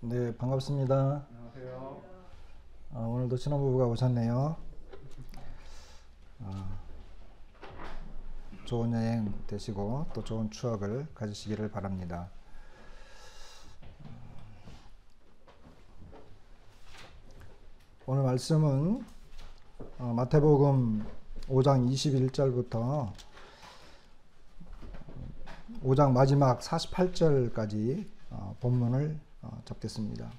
네, 반갑습니다. 안녕하세요. 오늘도 신혼부부가 오셨네요. 좋은 여행 되시고 또 좋은 추억을 가지시기를 바랍니다. 오늘 말씀은 마태복음 5장 21절부터 5장 마지막 48절까지 본문을 접겠습니다.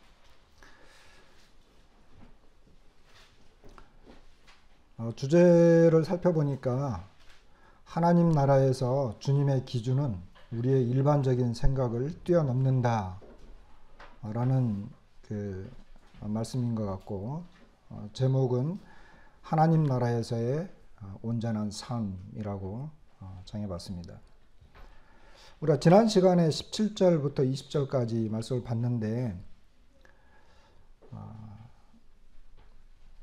주제를 살펴보니까 하나님 나라에서 주님의 기준은 우리의 일반적인 생각을 뛰어넘는다 라는 그 말씀인 것 같고, 제목은 하나님 나라에서의 온전한 삶이라고 정해봤습니다. 우리가 지난 시간에 17절부터 20절까지 말씀을 봤는데,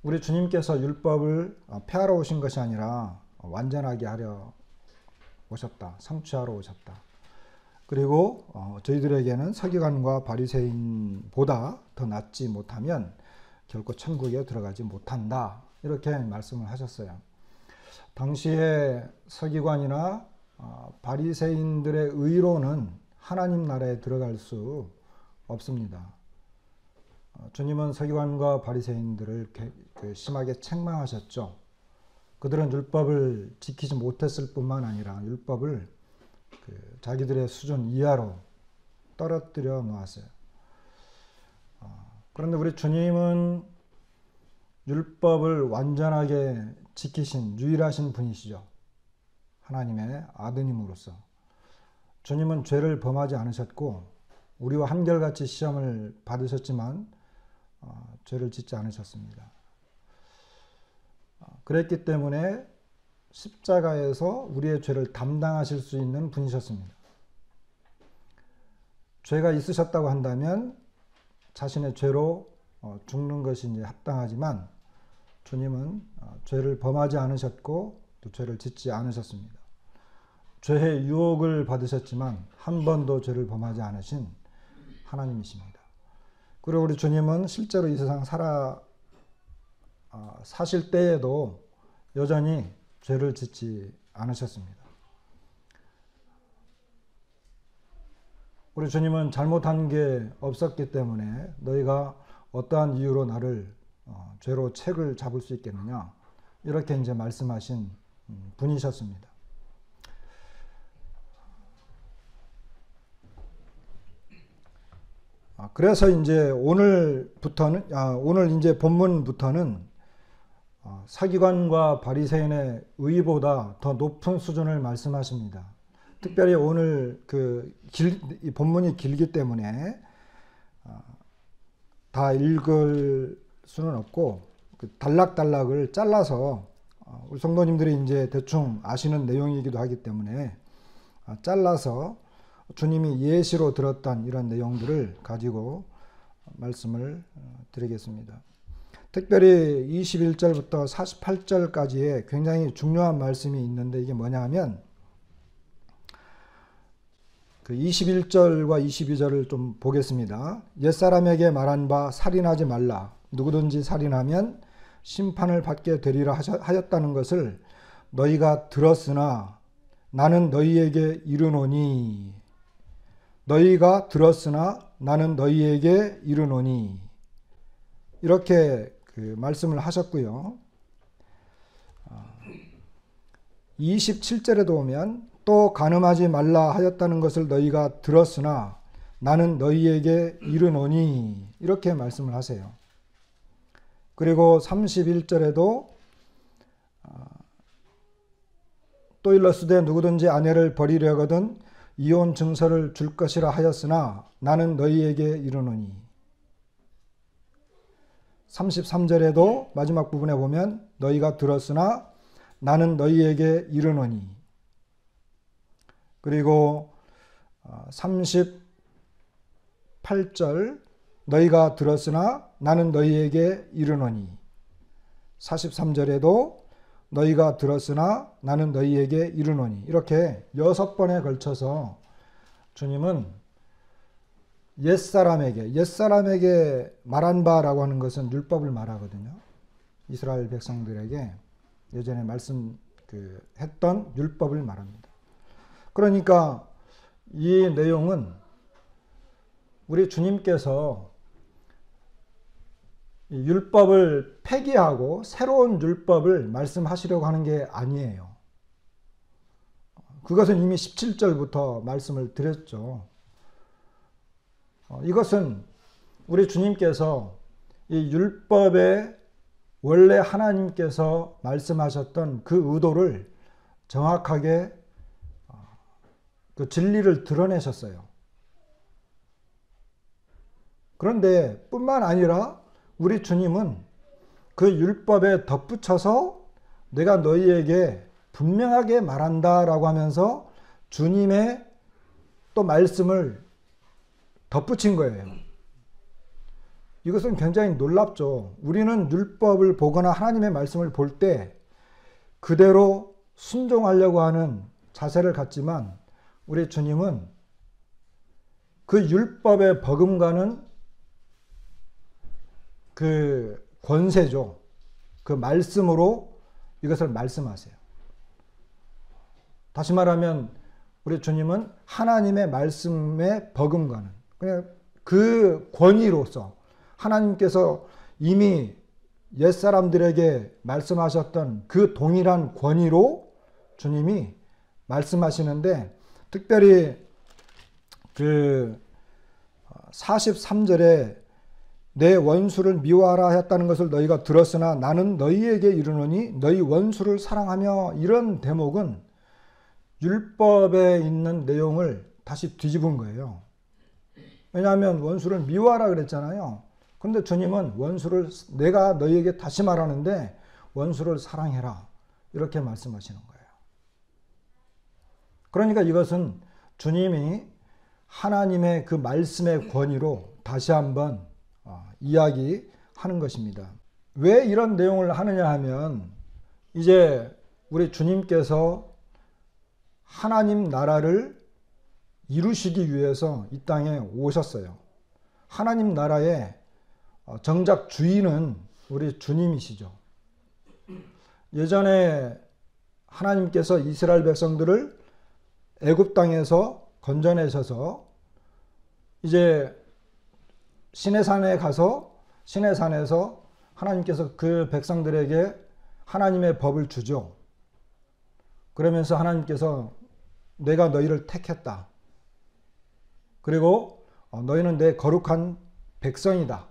우리 주님께서 율법을 폐하러 오신 것이 아니라 완전하게 하려 오셨다. 성취하러 오셨다. 그리고 저희들에게는 서기관과 바리새인보다 더 낫지 못하면 결코 천국에 들어가지 못한다. 이렇게 말씀을 하셨어요. 당시에 서기관이나 바리새인들의 의로는 하나님 나라에 들어갈 수 없습니다. 주님은 서기관과 바리새인들을 심하게 책망하셨죠. 그들은 율법을 지키지 못했을 뿐만 아니라 율법을 자기들의 수준 이하로 떨어뜨려 놓았어요. 그런데 우리 주님은 율법을 완전하게 지키신 유일하신 분이시죠. 하나님의 아드님으로서. 주님은 죄를 범하지 않으셨고 우리와 한결같이 시험을 받으셨지만 죄를 짓지 않으셨습니다. 그랬기 때문에 십자가에서 우리의 죄를 담당하실 수 있는 분이셨습니다. 죄가 있으셨다고 한다면 자신의 죄로 죽는 것이 이제 합당하지만 주님은 죄를 범하지 않으셨고 또 죄를 짓지 않으셨습니다. 죄의 유혹을 받으셨지만 한 번도 죄를 범하지 않으신 하나님이십니다. 그리고 우리 주님은 실제로 이 세상 사실 때에도 여전히 죄를 짓지 않으셨습니다. 우리 주님은 잘못한 게 없었기 때문에 너희가 어떠한 이유로 나를 죄로 책을 잡을 수 있겠느냐, 이렇게 이제 말씀하신 분이셨습니다. 그래서 이제 오늘 이제 본문부터는 서기관과 바리새인의 의보다 더 높은 수준을 말씀하십니다. 특별히 오늘 이 본문이 길기 때문에 다 읽을 수는 없고 단락단락을 잘라서 우리 성도님들이 이제 대충 아시는 내용이기도 하기 때문에 잘라서 주님이 예시로 들었던 이런 내용들을 가지고 말씀을 드리겠습니다. 특별히 21절부터 48절까지의 굉장히 중요한 말씀이 있는데 이게 뭐냐 하면 21절과 22절을 좀 보겠습니다. 옛사람에게 말한 바 살인하지 말라. 누구든지 살인하면 심판을 받게 되리라 하였다는 것을 너희가 들었으나 나는 너희에게 이르노니, 너희가 들었으나 나는 너희에게 이르노니, 이렇게 말씀을 하셨고요. 27절에도 오면 또 간음하지 말라 하였다는 것을 너희가 들었으나 나는 너희에게 이르노니, 이렇게 말씀을 하세요. 그리고 31절에도 또 일러스되 누구든지 아내를 버리려거든 이혼 증서를 줄 것이라 하였으나 나는 너희에게 이르노니, 33절에도 마지막 부분에 보면 너희가 들었으나 나는 너희에게 이르노니, 그리고 38절 너희가 들었으나 나는 너희에게 이르노니, 43절에도 너희가 들었으나 나는 너희에게 이르노니, 이렇게 6번에 걸쳐서 주님은 옛사람에게 말한 바라고 하는 것은 율법을 말하거든요. 이스라엘 백성들에게 예전에 했던 율법을 말합니다. 그러니까 이 내용은 우리 주님께서 율법을 폐기하고 새로운 율법을 말씀하시려고 하는 게 아니에요. 그것은 이미 17절부터 말씀을 드렸죠. 이것은 우리 주님께서 이 율법에 원래 하나님께서 말씀하셨던 그 의도를 정확하게 그 진리를 드러내셨어요. 그런데 뿐만 아니라 우리 주님은 그 율법에 덧붙여서 내가 너희에게 분명하게 말한다라고 하면서 주님의 또 말씀을 덧붙인 거예요. 이것은 굉장히 놀랍죠. 우리는 율법을 보거나 하나님의 말씀을 볼 때 그대로 순종하려고 하는 자세를 갖지만 우리 주님은 그 율법에 버금가는 그 권세죠. 그 말씀으로 이것을 말씀하세요. 다시 말하면 우리 주님은 하나님의 말씀에 버금가는 그냥 그 권위로서 하나님께서 이미 옛사람들에게 말씀하셨던 그 동일한 권위로 주님이 말씀하시는데 특별히 그 43절에 내 원수를 미워하라 했다는 것을 너희가 들었으나 나는 너희에게 이르노니 너희 원수를 사랑하며 이런 대목은 율법에 있는 내용을 다시 뒤집은 거예요. 왜냐하면 원수를 미워하라 그랬잖아요. 그런데 주님은 내가 너희에게 다시 말하는데 원수를 사랑해라 이렇게 말씀하시는 거예요. 그러니까 이것은 주님이 하나님의 그 말씀의 권위로 다시 한번 이야기하는 것입니다. 왜 이런 내용을 하느냐 하면 이제 우리 주님께서 하나님 나라를 이루시기 위해서 이 땅에 오셨어요. 하나님 나라의 정작 주인은 우리 주님이시죠. 예전에 하나님께서 이스라엘 백성들을 애굽 땅에서 건져내셔서 이제 시내산에 가서 시내산에서 하나님께서 그 백성들에게 하나님의 법을 주죠. 그러면서 하나님께서 내가 너희를 택했다. 그리고 너희는 내 거룩한 백성이다.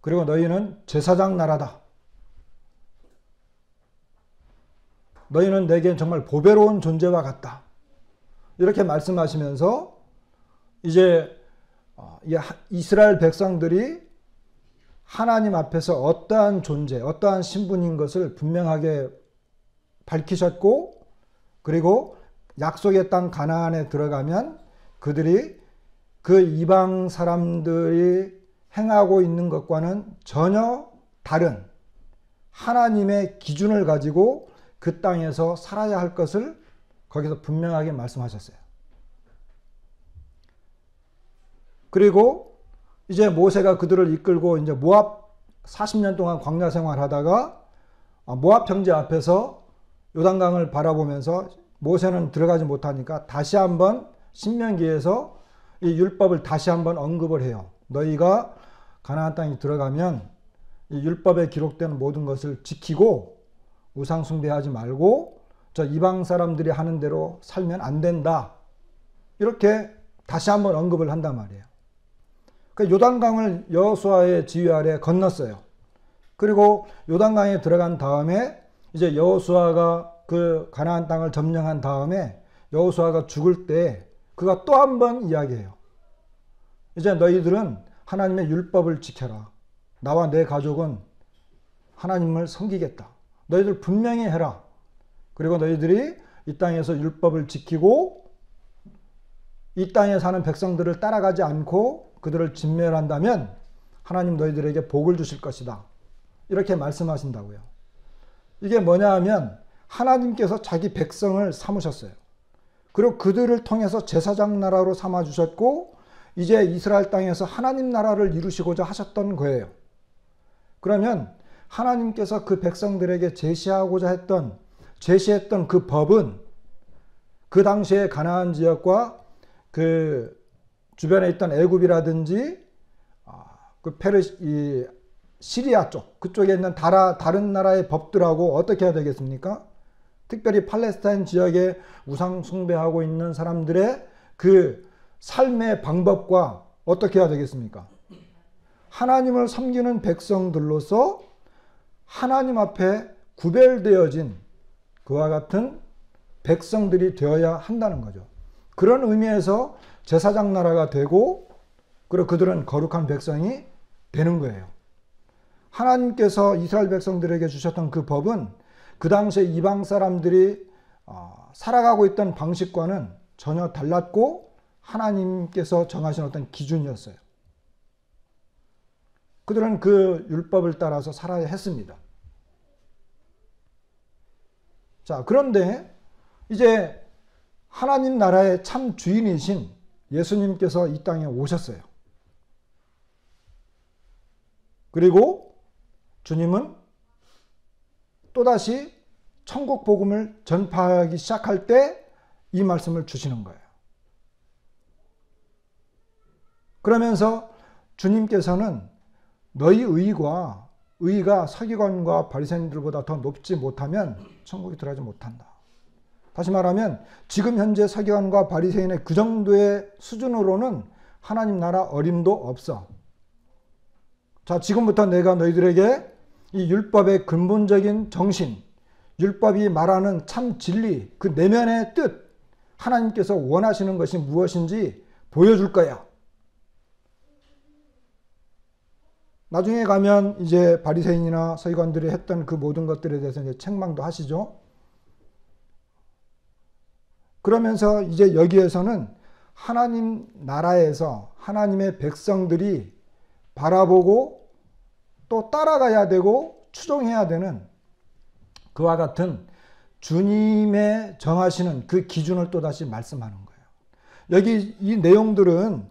그리고 너희는 제사장 나라다. 너희는 내겐 정말 보배로운 존재와 같다. 이렇게 말씀하시면서 이제 이스라엘 백성들이 하나님 앞에서 어떠한 존재, 어떠한 신분인 것을 분명하게 밝히셨고 그리고 약속의 땅 가나안에 들어가면 그들이 그 이방 사람들이 행하고 있는 것과는 전혀 다른 하나님의 기준을 가지고 그 땅에서 살아야 할 것을 거기서 분명하게 말씀하셨어요. 그리고 이제 모세가 그들을 이끌고 이제 모압 40년 동안 광야 생활하다가 모압 형제 앞에서 요단강을 바라보면서 모세는 들어가지 못하니까 다시 한번 신명기에서 이 율법을 다시 한번 언급을 해요. 너희가 가나안 땅에 들어가면 이 율법에 기록된 모든 것을 지키고 우상 숭배하지 말고 저 이방 사람들이 하는 대로 살면 안 된다. 이렇게 다시 한번 언급을 한단 말이에요. 그 요단강을 여호수아의 지휘 아래 건넜어요. 그리고 요단강에 들어간 다음에 이제 여호수아가 그 가나안 땅을 점령한 다음에 여호수아가 죽을 때 그가 또 한 번 이야기해요. 이제 너희들은 하나님의 율법을 지켜라. 나와 내 가족은 하나님을 섬기겠다. 너희들 분명히 해라. 그리고 너희들이 이 땅에서 율법을 지키고 이 땅에 사는 백성들을 따라가지 않고 그들을 진멸한다면 하나님 너희들에게 복을 주실 것이다. 이렇게 말씀하신다고요. 이게 뭐냐 하면 하나님께서 자기 백성을 삼으셨어요. 그리고 그들을 통해서 제사장 나라로 삼아주셨고 이제 이스라엘 땅에서 하나님 나라를 이루시고자 하셨던 거예요. 그러면 하나님께서 그 백성들에게 제시했던 그 법은 그 당시에 가나안 지역과 그 주변에 있던 애굽이라든지 그 시리아 쪽, 그쪽에 있는 다른 나라의 법들하고 어떻게 해야 되겠습니까? 특별히 팔레스타인 지역에 우상 숭배하고 있는 사람들의 그 삶의 방법과 어떻게 해야 되겠습니까? 하나님을 섬기는 백성들로서 하나님 앞에 구별되어진 그와 같은 백성들이 되어야 한다는 거죠. 그런 의미에서 제사장 나라가 되고, 그리고 그들은 거룩한 백성이 되는 거예요. 하나님께서 이스라엘 백성들에게 주셨던 그 법은 그 당시에 이방 사람들이 살아가고 있던 방식과는 전혀 달랐고 하나님께서 정하신 어떤 기준이었어요. 그들은 그 율법을 따라서 살아야 했습니다. 자, 그런데 이제 하나님 나라의 참 주인이신 예수님께서 이 땅에 오셨어요. 그리고 주님은 또다시 천국 복음을 전파하기 시작할 때 이 말씀을 주시는 거예요. 그러면서 주님께서는 너희 의가 서기관과 바리새인들보다 더 높지 못하면 천국에 들어가지 못한다. 다시 말하면 지금 현재 서기관과 바리새인의 그 정도의 수준으로는 하나님 나라 어림도 없어. 자, 지금부터 내가 너희들에게 이 율법의 근본적인 정신, 율법이 말하는 참 진리, 그 내면의 뜻, 하나님께서 원하시는 것이 무엇인지 보여줄 거야. 나중에 가면 이제 바리새인이나 서기관들이 했던 그 모든 것들에 대해서 이제 책망도 하시죠. 그러면서 이제 여기에서는 하나님 나라에서 하나님의 백성들이 바라보고 또 따라가야 되고 추종해야 되는 그와 같은 주님의 정하시는 그 기준을 또다시 말씀하는 거예요. 여기 이 내용들은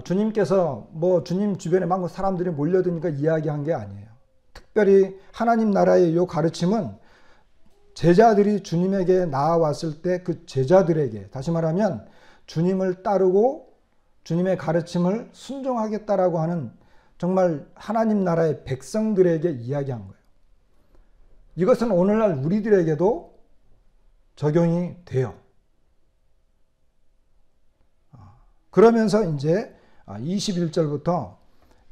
주님께서 주님 주변에 막 사람들이 몰려드니까 이야기한 게 아니에요. 특별히 하나님 나라의 이 가르침은 제자들이 주님에게 나아왔을 때 그 제자들에게, 다시 말하면 주님을 따르고 주님의 가르침을 순종하겠다라고 하는 정말 하나님 나라의 백성들에게 이야기한 거예요. 이것은 오늘날 우리들에게도 적용이 돼요. 그러면서 이제 21절부터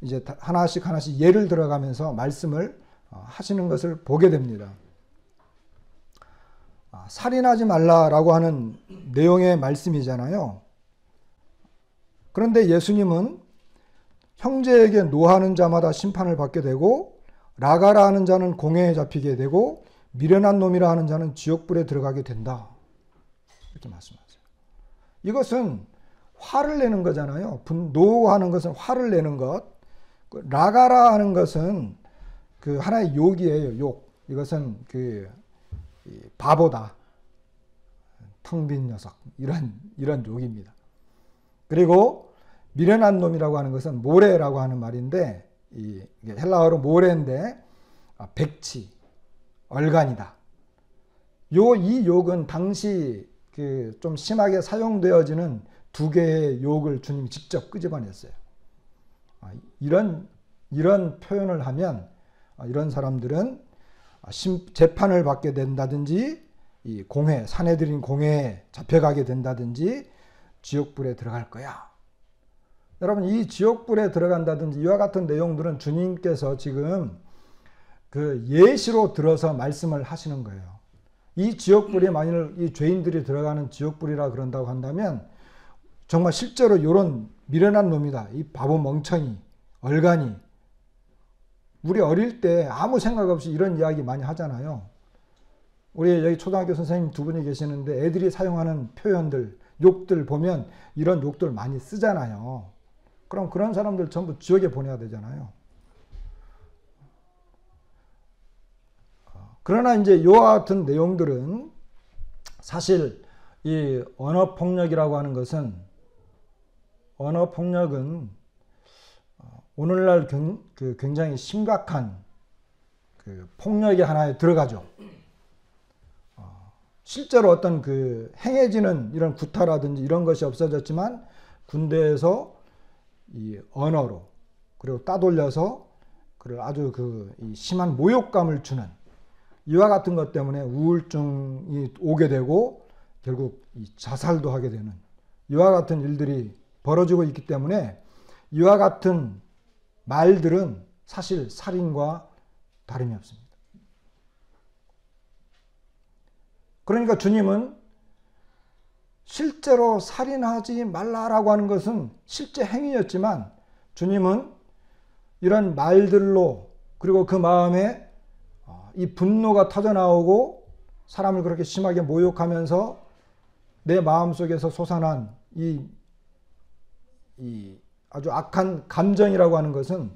이제 하나씩 예를 들어가면서 말씀을 하시는 것을 보게 됩니다. 살인하지 말라라고 하는 내용의 말씀이잖아요. 그런데 예수님은 형제에게 노하는 자마다 심판을 받게 되고 라가라 하는 자는 공회에 잡히게 되고 미련한 놈이라 하는 자는 지옥불에 들어가게 된다. 이렇게 말씀하세요. 이것은 화를 내는 거잖아요. 노하는 것은 화를 내는 것. 라가라 하는 것은 그 하나의 욕이에요. 욕. 이것은 그 바보다. 텅 빈 녀석. 이런 욕입니다. 그리고 미련한 놈이라고 하는 것은 모레라고 하는 말인데, 이게 헬라어로 모레인데 백치, 얼간이다. 이 욕은 당시 그 좀 심하게 사용되어지는 두 개의 욕을 주님이 직접 끄집어냈어요. 이런 표현을 하면 이런 사람들은 재판을 받게 된다든지 이 사내들인 공회에 잡혀가게 된다든지 지옥불에 들어갈 거야. 여러분, 이 지옥불에 들어간다든지 이와 같은 내용들은 주님께서 지금 그 예시로 들어서 말씀을 하시는 거예요. 이 지옥불이 만일 이 죄인들이 들어가는 지옥불이라 그런다고 한다면 정말 실제로 이런 미련한 놈이다. 이 바보 멍청이, 얼간이. 우리 어릴 때 아무 생각 없이 이런 이야기 많이 하잖아요. 우리 여기 초등학교 선생님 두 분이 계시는데 애들이 사용하는 표현들, 욕들 보면 이런 욕들 많이 쓰잖아요. 그럼 그런 사람들 전부 지옥에 보내야 되잖아요. 그러나 이제 이와 같은 내용들은 사실 이 언어폭력이라고 하는 것은 언어 폭력은 오늘날 굉장히 심각한 폭력의 하나에 들어가죠. 실제로 어떤 행해지는 이런 구타라든지 이런 것이 없어졌지만 군대에서 이 언어로 그리고 따돌려서 아주 이 심한 모욕감을 주는 이와 같은 것 때문에 우울증이 오게 되고 결국 자살도 하게 되는 이와 같은 일들이 벌어지고 있기 때문에 이와 같은 말들은 사실 살인과 다름이 없습니다. 그러니까 주님은 실제로 살인하지 말라라고 하는 것은 실제 행위였지만 주님은 이런 말들로 그리고 그 마음에 이 분노가 터져나오고 사람을 그렇게 심하게 모욕하면서 내 마음속에서 솟아난 이 아주 악한 감정이라고 하는 것은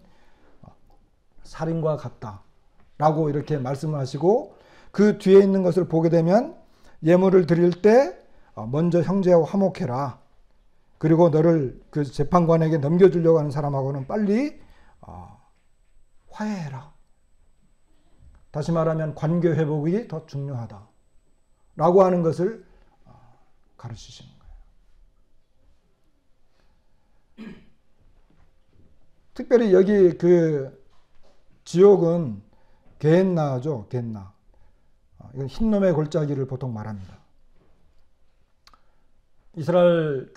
살인과 같다라고 이렇게 말씀을 하시고 그 뒤에 있는 것을 보게 되면 예물을 드릴 때 먼저 형제와 화목해라. 그리고 너를 그 재판관에게 넘겨주려고 하는 사람하고는 빨리 화해해라. 다시 말하면 관계 회복이 더 중요하다. 라고 하는 것을 가르치시는 거예요. 특별히 여기 지옥은 게헨나죠. 게헨나. 이건 흰놈의 골짜기를 보통 말합니다. 이스라엘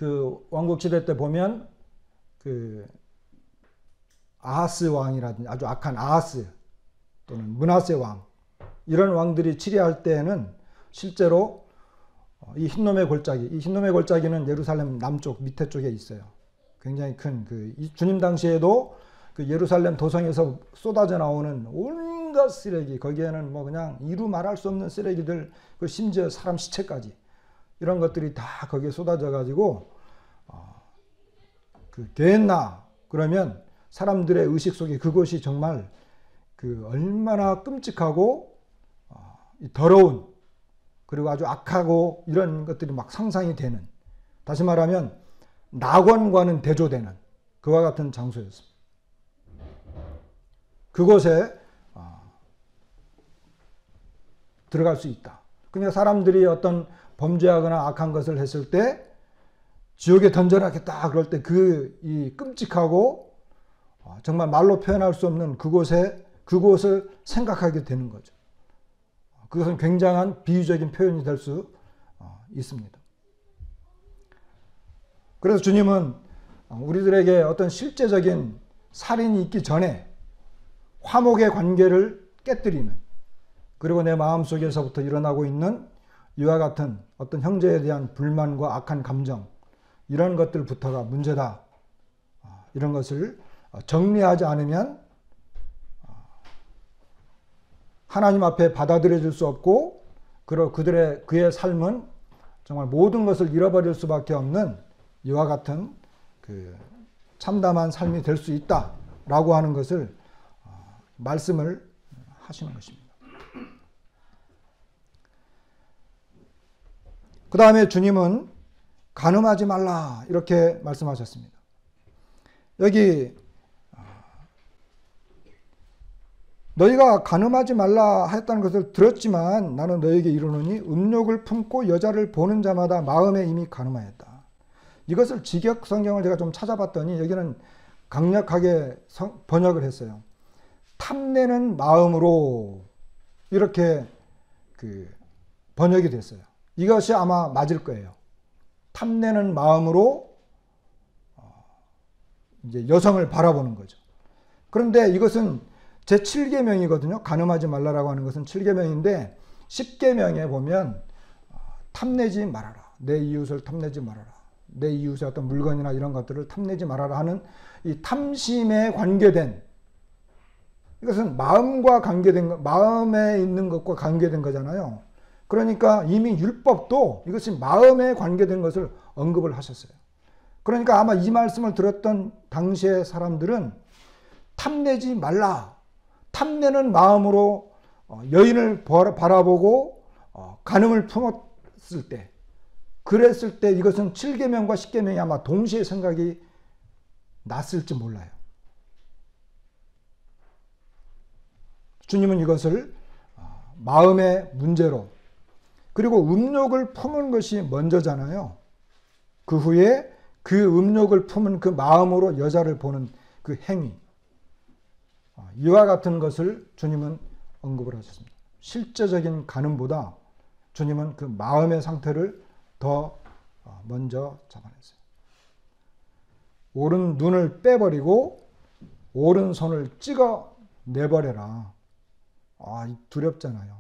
왕국 시대 때 보면 아하스 왕이라든지 아주 악한 아하스 또는 므낫세 왕 이런 왕들이 치리할 때에는 실제로 이 흰놈의 골짜기, 이 흰놈의 골짜기는 예루살렘 남쪽 밑에 쪽에 있어요. 굉장히 큰 주님 당시에도 예루살렘 도성에서 쏟아져 나오는 온갖 쓰레기, 거기에는 뭐 그냥 이루 말할 수 없는 쓰레기들, 심지어 사람 시체까지 이런 것들이 다 거기에 쏟아져 가지고 게헨나 그러면 사람들의 의식 속에 그것이 정말 얼마나 끔찍하고 더러운 그리고 아주 악하고 이런 것들이 막 상상이 되는, 다시 말하면 낙원과는 대조되는 그와 같은 장소였습니다. 그곳에 들어갈 수 있다. 그러니까 사람들이 어떤 범죄하거나 악한 것을 했을 때 지옥에 던져놨겠다 그럴 때 이 끔찍하고 정말 말로 표현할 수 없는 그곳을 생각하게 되는 거죠. 그것은 굉장한 비유적인 표현이 될 수 있습니다. 그래서 주님은 우리들에게 어떤 실제적인 살인이 있기 전에 화목의 관계를 깨뜨리는, 그리고 내 마음속에서부터 일어나고 있는 이와 같은 어떤 형제에 대한 불만과 악한 감정, 이런 것들부터가 문제다. 이런 것을 정리하지 않으면 하나님 앞에 받아들여질 수 없고 그의 삶은 정말 모든 것을 잃어버릴 수밖에 없는 이와 같은 참담한 삶이 될 수 있다라고 하는 것을 말씀을 하시는 것입니다. 그 다음에 주님은 간음하지 말라 이렇게 말씀하셨습니다. 여기 너희가 간음하지 말라 했다는 것을 들었지만 나는 너희에게 이르노니 음욕을 품고 여자를 보는 자마다 마음에 이미 간음하였다. 이것을 직역 성경을 제가 좀 찾아봤더니 여기는 강력하게 번역을 했어요. 탐내는 마음으로 이렇게 번역이 됐어요. 이것이 아마 맞을 거예요. 탐내는 마음으로 이제 여성을 바라보는 거죠. 그런데 이것은 제7계명이거든요. 간음하지 말라라고 하는 것은 7계명인데 10계명에 보면 탐내지 말아라. 내 이웃을 탐내지 말아라. 내 이웃의 어떤 물건이나 이런 것들을 탐내지 말아라 하는 이 탐심에 관계된, 이것은 마음과 관계된, 마음에 있는 것과 관계된 거잖아요. 그러니까 이미 율법도 이것이 마음에 관계된 것을 언급을 하셨어요. 그러니까 아마 이 말씀을 들었던 당시의 사람들은 탐내지 말라. 탐내는 마음으로 여인을 바라보고 간음을 품었을 때, 그랬을 때 이것은 7계명과 10계명이 아마 동시에 생각이 났을지 몰라요. 주님은 이것을 마음의 문제로, 그리고 음욕을 품은 것이 먼저잖아요. 그 후에 그 음욕을 품은 그 마음으로 여자를 보는 그 행위, 이와 같은 것을 주님은 언급을 하셨습니다. 실제적인 간음보다 주님은 그 마음의 상태를 더 먼저 잡아냈어요. 오른 눈을 빼버리고 오른손을 찍어 내버려라. 두렵잖아요.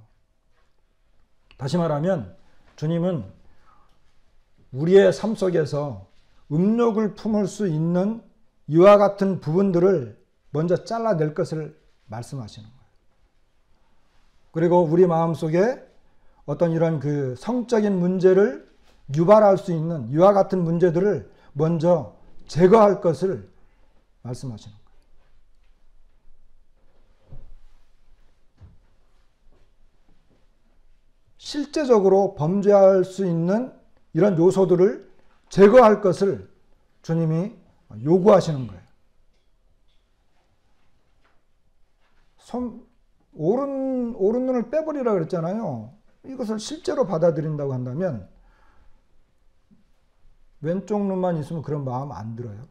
다시 말하면 주님은 우리의 삶 속에서 음욕을 품을 수 있는 이와 같은 부분들을 먼저 잘라낼 것을 말씀하시는 거예요. 그리고 우리 마음속에 어떤 이런 그 성적인 문제를 유발할 수 있는 이와 같은 문제들을 먼저 제거할 것을 말씀하시는 거예요. 실제적으로 범죄할 수 있는 이런 요소들을 제거할 것을 주님이 요구하시는 거예요. 오른 눈을 빼버리라 그랬잖아요. 이것을 실제로 받아들인다고 한다면 왼쪽 눈만 있으면 그런 마음 안 들어요.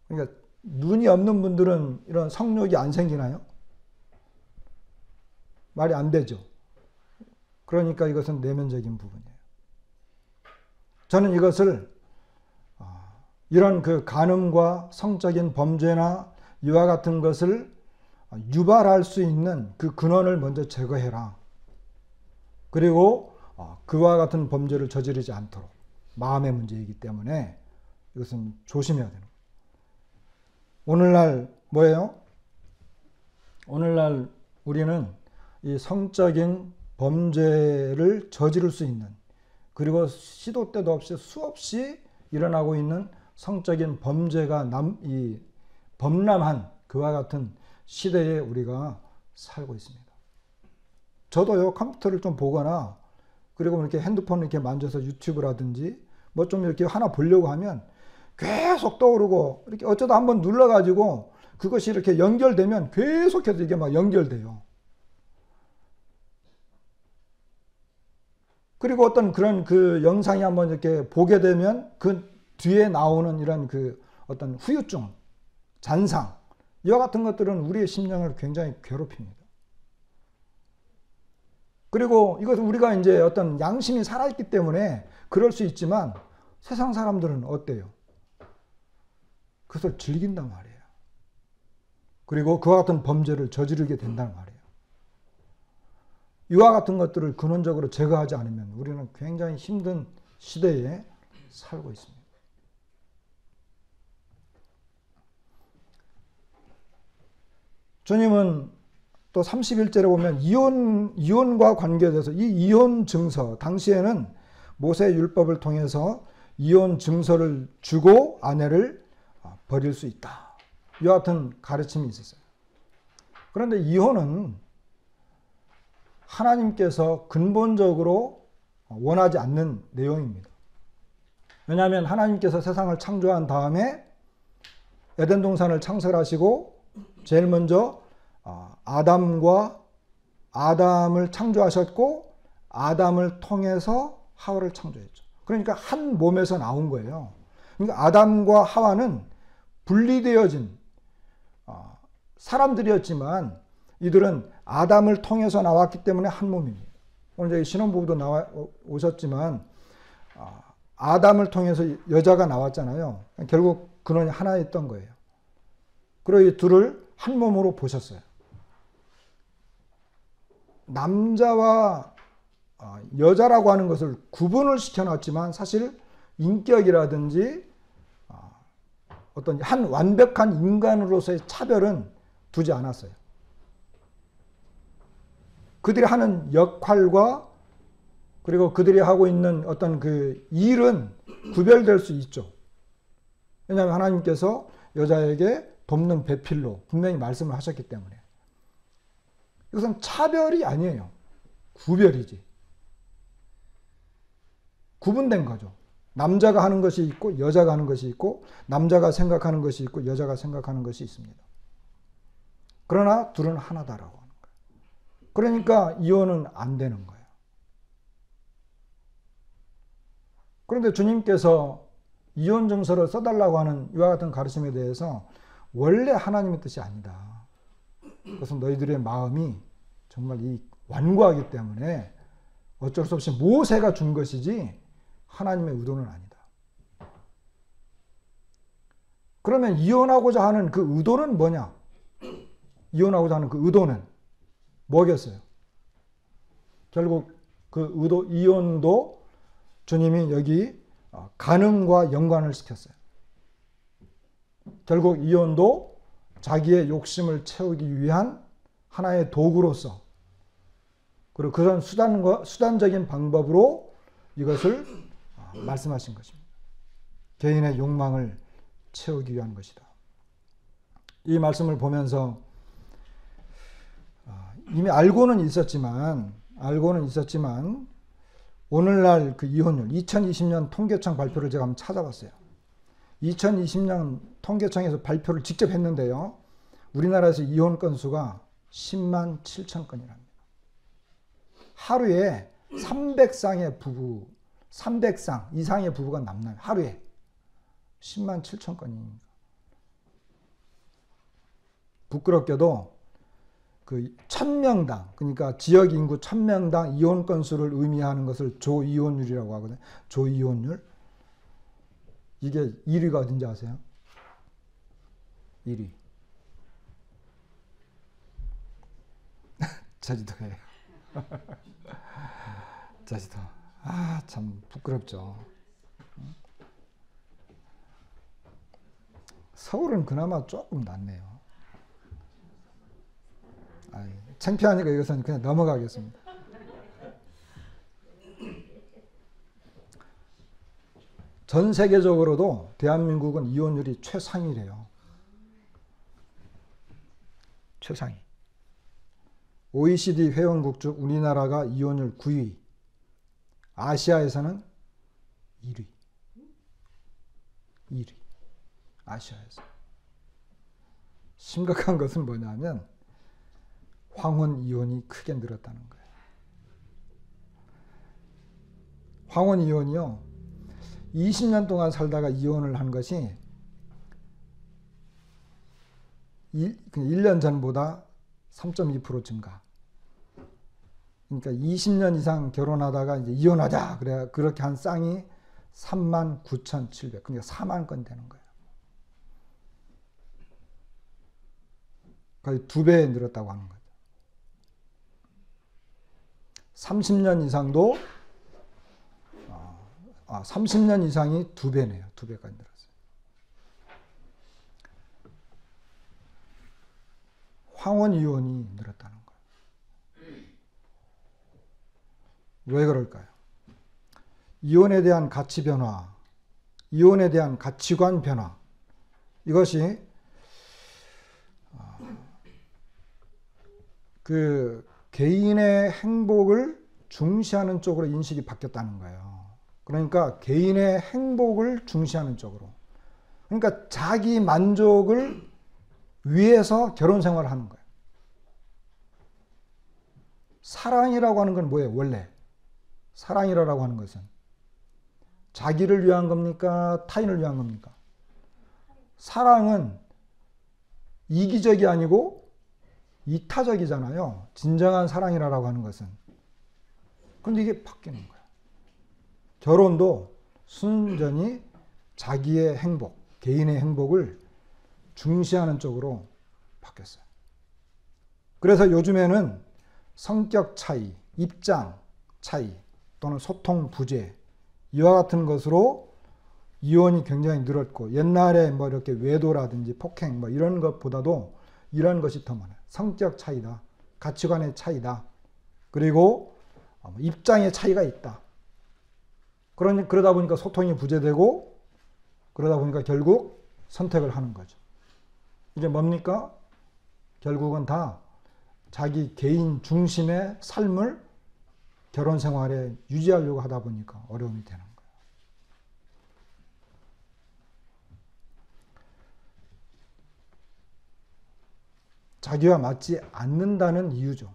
그러니까 눈이 없는 분들은 이런 성욕이 안 생기나요? 말이 안 되죠. 그러니까 이것은 내면적인 부분이에요. 저는 이것을 이런 그 간음과 성적인 범죄나 이와 같은 것을 유발할 수 있는 그 근원을 먼저 제거해라. 그리고 그와 같은 범죄를 저지르지 않도록, 마음의 문제이기 때문에 이것은 조심해야 되는 거예요. 오늘날 뭐예요? 오늘날 우리는 이 성적인 범죄를 저지를 수 있는, 그리고 시도 때도 없이 수없이 일어나고 있는 성적인 범죄가 범람한 그와 같은 시대에 우리가 살고 있습니다. 저도요, 컴퓨터를 좀 보거나, 그리고 이렇게 핸드폰을 이렇게 만져서 유튜브라든지 뭐 좀 이렇게 하나 보려고 하면 계속 떠오르고, 이렇게 어쩌다 한번 눌러가지고 그것이 이렇게 연결되면 계속해서 이게 막 연결돼요. 그리고 어떤 그런 그 영상이 한번 이렇게 보게 되면 그 뒤에 나오는 이런 그 어떤 후유증, 잔상, 이와 같은 것들은 우리의 심령을 굉장히 괴롭힙니다. 그리고 이것은 우리가 이제 어떤 양심이 살아있기 때문에 그럴 수 있지만 세상 사람들은 어때요? 그것을 즐긴단 말이에요. 그리고 그와 같은 범죄를 저지르게 된단 말이에요. 이와 같은 것들을 근원적으로 제거하지 않으면 우리는 굉장히 힘든 시대에 살고 있습니다. 주님은 또 31절에 보면 이혼과 관계돼서 이 이혼 증서, 당시에는 모세 율법을 통해서 이혼 증서를 주고 아내를 버릴 수 있다. 이와 같은 가르침이 있었어요. 그런데 이혼은 하나님께서 근본적으로 원하지 않는 내용입니다. 왜냐하면 하나님께서 세상을 창조한 다음에 에덴 동산을 창설하시고 제일 먼저 아담을 창조하셨고 아담을 통해서 하와를 창조했죠. 그러니까 한 몸에서 나온 거예요. 그러니까 아담과 하와는 분리되어진 사람들이었지만 이들은 아담을 통해서 나왔기 때문에 한 몸입니다. 오늘 저희 신혼부부도 오셨지만 아담을 통해서 여자가 나왔잖아요. 결국 근원이 하나였던 거예요. 그리고 이 둘을 한 몸으로 보셨어요. 남자와 여자라고 하는 것을 구분을 시켜놨지만 사실 인격이라든지 어떤 한 완벽한 인간으로서의 차별은 두지 않았어요. 그들이 하는 역할과 그리고 그들이 하고 있는 어떤 그 일은 구별될 수 있죠. 왜냐하면 하나님께서 여자에게 돕는 배필로 분명히 말씀을 하셨기 때문에. 이것은 차별이 아니에요. 구별이지. 구분된 거죠. 남자가 하는 것이 있고 여자가 하는 것이 있고 남자가 생각하는 것이 있고 여자가 생각하는 것이 있습니다. 그러나 둘은 하나다라고 하는 거예요. 그러니까 이혼은 안 되는 거예요. 그런데 주님께서 이혼 증서를 써달라고 하는 이와 같은 가르침에 대해서 원래 하나님의 뜻이 아니다. 그것은 너희들의 마음이 정말 이 완고하기 때문에 어쩔 수 없이 모세가 준 것이지 하나님의 의도는 아니다. 그러면 이혼하고자 하는 그 의도는 뭐냐? 이혼하고자 하는 그 의도는 뭐겠어요? 결국 그 의도, 이혼도 주님이 여기 간음과 연관을 시켰어요. 결국 이혼도 자기의 욕심을 채우기 위한 하나의 도구로서 그리고 그런 수단적인 방법으로 이것을 말씀하신 것입니다. 개인의 욕망을 채우기 위한 것이다. 이 말씀을 보면서 이미 알고는 있었지만 오늘날 그 이혼율 2020년 통계청 발표를 제가 한번 찾아봤어요. 2020년 통계청에서 발표를 직접 했는데요. 우리나라에서 이혼 건수가 10만 7천 건이랍니다. 하루에 300쌍 이상의 부부가 남나요. 하루에 10만 7천 건입니다. 부끄럽게도 그 1000명당, 그러니까 지역 인구 1000명당 이혼 건수를 의미하는 것을 조이혼율이라고 하거든요. 조이혼율. 이게 1위가 어딘지 아세요? 1위. 제주도예요. 제주도. 아, 참 부끄럽죠. 서울은 그나마 조금 낫네요. 창피하니까 이것은 그냥 넘어가겠습니다. 전 세계적으로도 대한민국은 이혼율이 최상위래요. 최상위. OECD 회원국 중 우리나라가 이혼율 9위. 아시아에서는 1위. 1위. 아시아에서. 심각한 것은 뭐냐면 황혼 이혼이 크게 늘었다는 거예요. 황혼 이혼이요. 20년 동안 살다가 이혼을 한 것이 1년 전보다 3.2% 증가. 그러니까 20년 이상 결혼하다가 이제 이혼하자 그렇게 한 쌍이 39,700. 그러니까 4만 건 되는 거예요. 거의 2배 늘었다고 하는 거죠. 30년 이상도 30년 이상이 2배네요. 2배까지 늘었어요. 황혼 이혼이 늘었다는 거예요. 왜 그럴까요? 이혼에 대한 가치 변화, 이혼에 대한 가치관 변화, 이것이 그 개인의 행복을 중시하는 쪽으로 인식이 바뀌었다는 거예요. 그러니까 개인의 행복을 중시하는 쪽으로. 그러니까 자기 만족을 위해서 결혼 생활을 하는 거예요. 사랑이라고 하는 건 뭐예요? 원래 사랑이라고 하는 것은 자기를 위한 겁니까? 타인을 위한 겁니까? 사랑은 이기적이 아니고 이타적이잖아요. 진정한 사랑이라고 하는 것은. 그런데 이게 바뀌는 거예요. 결혼도 순전히 자기의 행복, 개인의 행복을 중시하는 쪽으로 바뀌었어요. 그래서 요즘에는 성격 차이, 입장 차이 또는 소통 부재 이와 같은 것으로 이혼이 굉장히 늘었고 옛날에 뭐 이렇게 외도라든지 폭행 뭐 이런 것보다도 이런 것이 더 많아요. 성격 차이다. 가치관의 차이다. 그리고 입장의 차이가 있다. 그러다 보니까 소통이 부재되고 그러다 보니까 결국 선택을 하는 거죠. 이게 뭡니까? 결국은 다 자기 개인 중심의 삶을 결혼 생활에 유지하려고 하다 보니까 어려움이 되는 거예요. 자기와 맞지 않는다는 이유죠.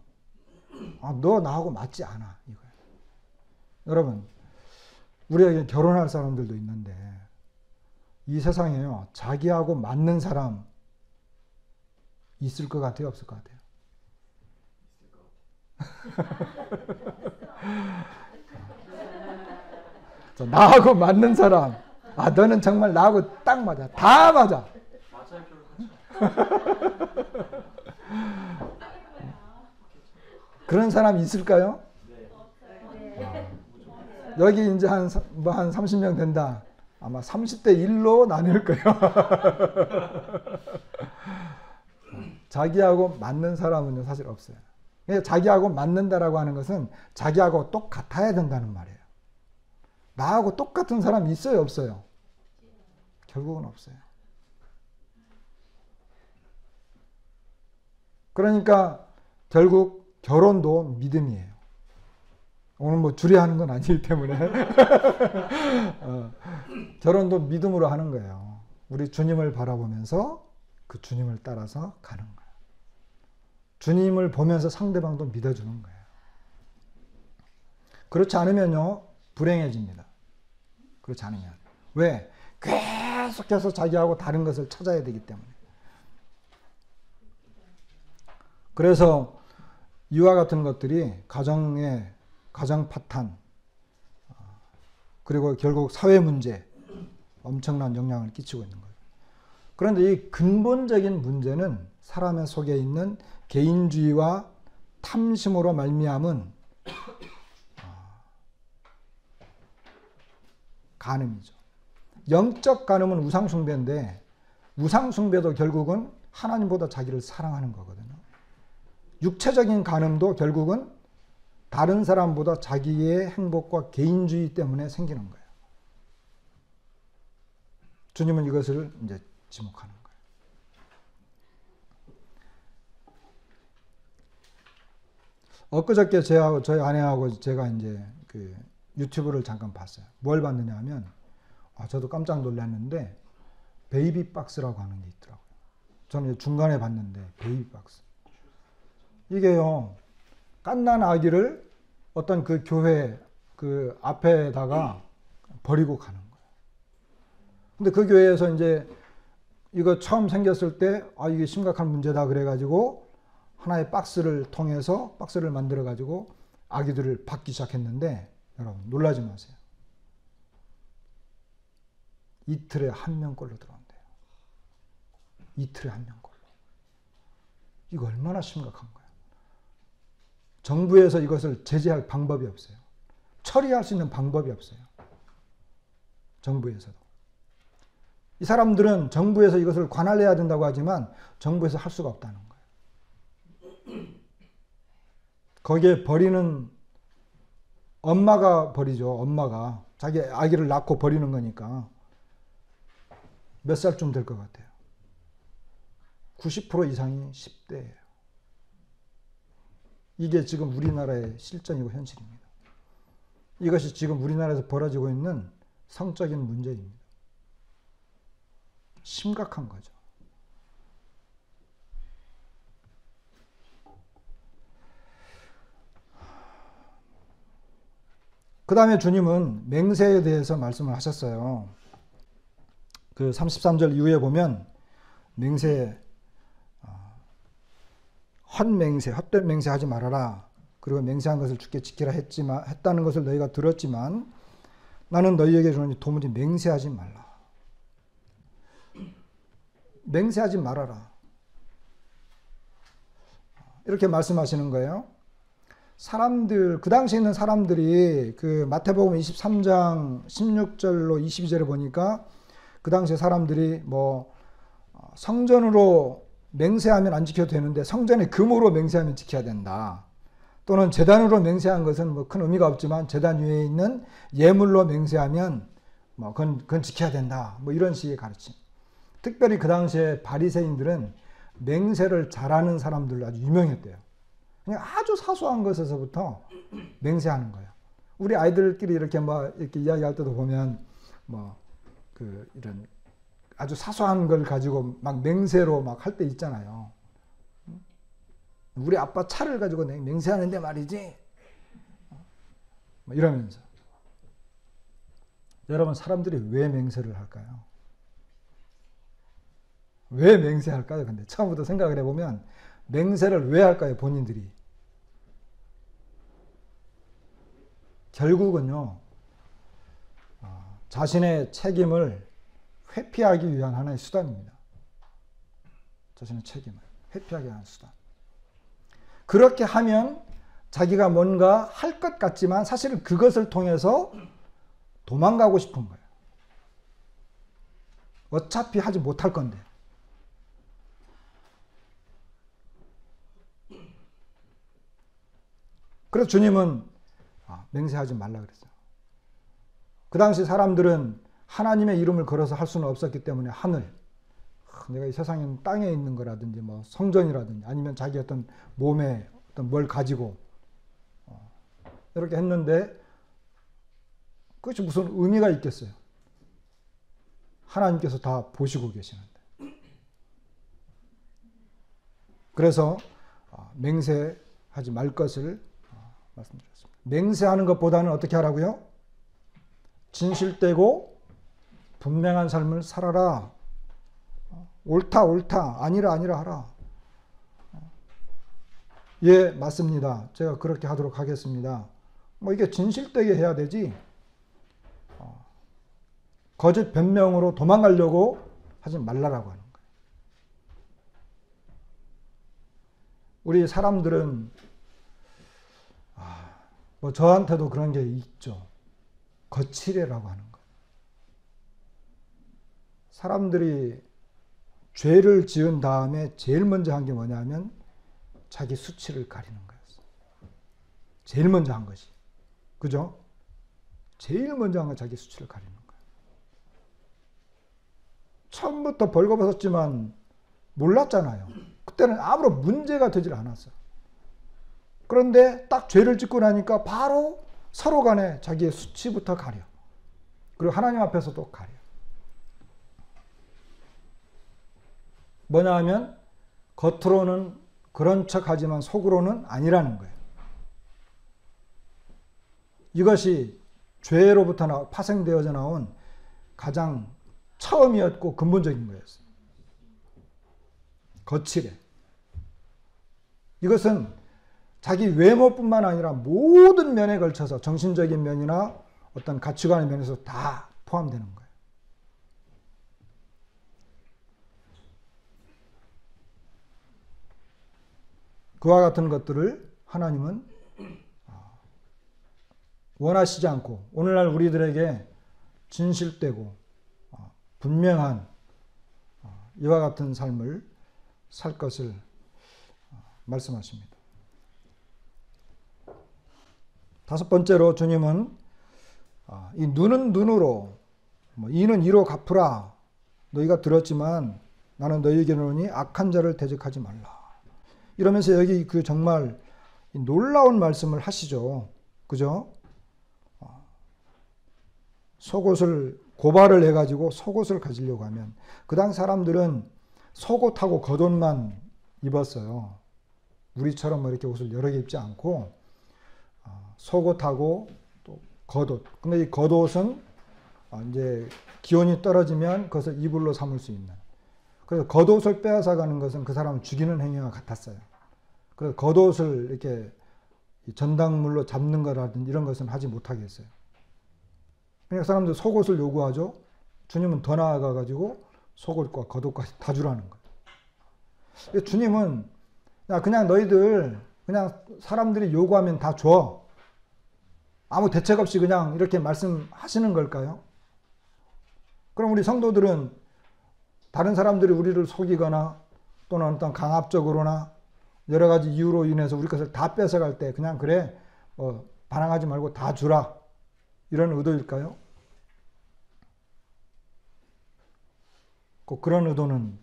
너 나하고 맞지 않아. 이거예요. 여러분, 우리에게 결혼할 사람들도 있는데 이 세상에요, 자기하고 맞는 사람 있을 것 같아요? 없을 것 같아요? 나하고 맞는 사람. 너는 정말 나하고 딱 맞아. 다 맞아. 그런 사람 있을까요? 여기 이제 한 30명 된다. 아마 30대 1로 나뉠 거예요. 자기하고 맞는 사람은 사실 없어요. 자기하고 맞는다라고 하는 것은 자기하고 똑같아야 된다는 말이에요. 나하고 똑같은 사람이 있어요, 없어요? 결국은 없어요. 그러니까 결국 결혼도 믿음이에요. 오늘 뭐 주례하는 건 아니기 때문에 결혼도 믿음으로 하는 거예요. 우리 주님을 바라보면서 그 주님을 따라서 가는 거예요. 주님을 보면서 상대방도 믿어주는 거예요. 그렇지 않으면요, 불행해집니다. 그렇지 않으면. 왜? 계속해서 자기하고 다른 것을 찾아야 되기 때문에. 그래서 이와 같은 것들이 가정 파탄, 그리고 결국 사회 문제, 엄청난 영향을 끼치고 있는 거예요. 그런데 이 근본적인 문제는 사람의 속에 있는 개인주의와 탐심으로 말미암은 간음이죠. 영적 간음은 우상숭배인데 우상숭배도 결국은 하나님보다 자기를 사랑하는 거거든요. 육체적인 간음도 결국은 다른 사람보다 자기의 행복과 개인주의 때문에 생기는 거예요. 주님은 이것을 이제 지목하는 거예요. 엊그저께 저희 아내하고 제가 이제 그 유튜브를 잠깐 봤어요. 뭘 봤느냐 하면, 저도 깜짝 놀랐는데, 베이비 박스라고 하는 게 있더라고요. 저는 중간에 봤는데, 베이비 박스. 이게요, 갓난 아기를 어떤 그 교회 그 앞에다가 버리고 가는 거예요. 근데 그 교회에서 이제 이거 처음 생겼을 때, 이게 심각한 문제다 그래가지고 하나의 박스를 통해서 박스를 만들어가지고 아기들을 받기 시작했는데, 여러분 놀라지 마세요. 이틀에 1명꼴로 들어온대요. 이틀에 1명꼴로. 이거 얼마나 심각한 거예요. 정부에서 이것을 제재할 방법이 없어요. 처리할 수 있는 방법이 없어요. 정부에서도. 이 사람들은 정부에서 이것을 관할해야 된다고 하지만 정부에서 할 수가 없다는 거예요. 거기에 버리는 엄마가 버리죠. 엄마가. 자기 아기를 낳고 버리는 거니까. 몇 살쯤 될 것 같아요? 90% 이상이 10대예요. 이게 지금 우리나라의 실정이고 현실입니다. 이것이 지금 우리나라에서 벌어지고 있는 성적인 문제입니다. 심각한 거죠. 그 다음에 주님은 맹세에 대해서 말씀을 하셨어요. 그 33절 이후에 보면 맹세, 헛맹세, 헛된 맹세하지 말아라. 그리고 맹세한 것을 주께 지키라 했다는 것을 너희가 들었지만 나는 너희에게 이르노니 도무지 맹세하지 말라. 맹세하지 말아라. 이렇게 말씀하시는 거예요. 사람들, 그 당시에 있는 사람들이 그 마태복음 23장 16절로 22절에 보니까 그 당시에 사람들이 뭐 성전으로 맹세하면 안 지켜도 되는데 성전의 금으로 맹세하면 지켜야 된다. 또는 제단으로 맹세한 것은 뭐 큰 의미가 없지만 제단 위에 있는 예물로 맹세하면 뭐 그건 지켜야 된다. 뭐 이런 식의 가르침. 특별히 그 당시에 바리새인들은 맹세를 잘하는 사람들로 아주 유명했대요. 그냥 아주 사소한 것에서부터 맹세하는 거예요. 우리 아이들끼리 이렇게 이렇게 이야기할 때도 보면 이런 아주 사소한 걸 가지고 막 맹세로 막 할 때 있잖아요. 우리 아빠 차를 가지고 맹세하는데 말이지. 이러면서. 여러분, 사람들이 왜 맹세를 할까요? 왜 맹세할까요? 근데 처음부터 생각을 해보면 맹세를 왜 할까요? 본인들이. 결국은요, 자신의 책임을 회피하기 위한 하나의 수단입니다. 자신의 책임을 회피하기 위한 수단. 그렇게 하면 자기가 뭔가 할 것 같지만 사실은 그것을 통해서 도망가고 싶은 거예요. 어차피 하지 못할 건데. 그래서 주님은 맹세하지 말라 그랬어요. 그 당시 사람들은 하나님의 이름을 걸어서 할 수는 없었기 때문에 하늘, 내가 이 세상에는 땅에 있는 거라든지 뭐 성전이라든지 아니면 자기 어떤 몸에 어떤 뭘 가지고 이렇게 했는데 그것이 무슨 의미가 있겠어요? 하나님께서 다 보시고 계시는데. 그래서 맹세하지 말 것을 말씀드렸습니다. 맹세하는 것보다는 어떻게 하라고요? 진실되고 분명한 삶을 살아라. 옳다 옳다 아니라 아니라 하라. 예, 맞습니다. 제가 그렇게 하도록 하겠습니다. 뭐 이게 진실되게 해야 되지. 거짓 변명으로 도망가려고 하지 말라라고 하는 거예요. 우리 사람들은 뭐 저한테도 그런 게 있죠. 거칠애라고 하는 거예요. 사람들이 죄를 지은 다음에 제일 먼저 한 게 뭐냐면 자기 수치를 가리는 거였어요. 제일 먼저 한 것이. 그죠? 제일 먼저 한 건 자기 수치를 가리는 거예요. 처음부터 벌거벗었지만 몰랐잖아요. 그때는 아무런 문제가 되질 않았어요. 그런데 딱 죄를 짓고 나니까 바로 서로 간에 자기의 수치부터 가려. 그리고 하나님 앞에서도 가려. 뭐냐 하면 겉으로는 그런 척하지만 속으로는 아니라는 거예요. 이것이 죄로부터 파생되어져 나온 가장 처음이었고 근본적인 거였어요. 거칠애. 이것은 자기 외모뿐만 아니라 모든 면에 걸쳐서 정신적인 면이나 어떤 가치관의 면에서 다 포함되는 거예요. 그와 같은 것들을 하나님은 원하시지 않고 오늘날 우리들에게 진실되고 분명한 이와 같은 삶을 살 것을 말씀하십니다. 다섯 번째로 주님은 이 눈은 눈으로 이는 이로 갚으라. 너희가 들었지만 나는 너희에게 이르노니 악한 자를 대적하지 말라. 이러면서 여기 그 정말 놀라운 말씀을 하시죠. 그죠? 속옷을 고발을 해가지고 속옷을 가지려고 하면 그 당 사람들은 속옷하고 겉옷만 입었어요. 우리처럼 뭐 이렇게 옷을 여러 개 입지 않고 속옷하고 또 겉옷. 근데 이 겉옷은 이제 기온이 떨어지면 그것을 이불로 삼을 수 있는. 그래서 겉옷을 빼앗아 가는 것은 그 사람을 죽이는 행위와 같았어요. 그래서 겉옷을 이렇게 전당물로 잡는 거라든지 이런 것은 하지 못하게 했어요. 그러니까 사람들 속옷을 요구하죠. 주님은 더 나아가 가지고 속옷과 겉옷까지 다 주라는 거예요. 주님은 야 그냥 너희들 그냥 사람들이 요구하면 다 줘. 아무 대책 없이 그냥 이렇게 말씀하시는 걸까요? 그럼 우리 성도들은 다른 사람들이 우리를 속이거나 또는 어떤 강압적으로나 여러 가지 이유로 인해서 우리 것을 다 뺏어갈 때 그냥 그래 반항하지 말고 다 주라 이런 의도일까요? 꼭 그런 의도는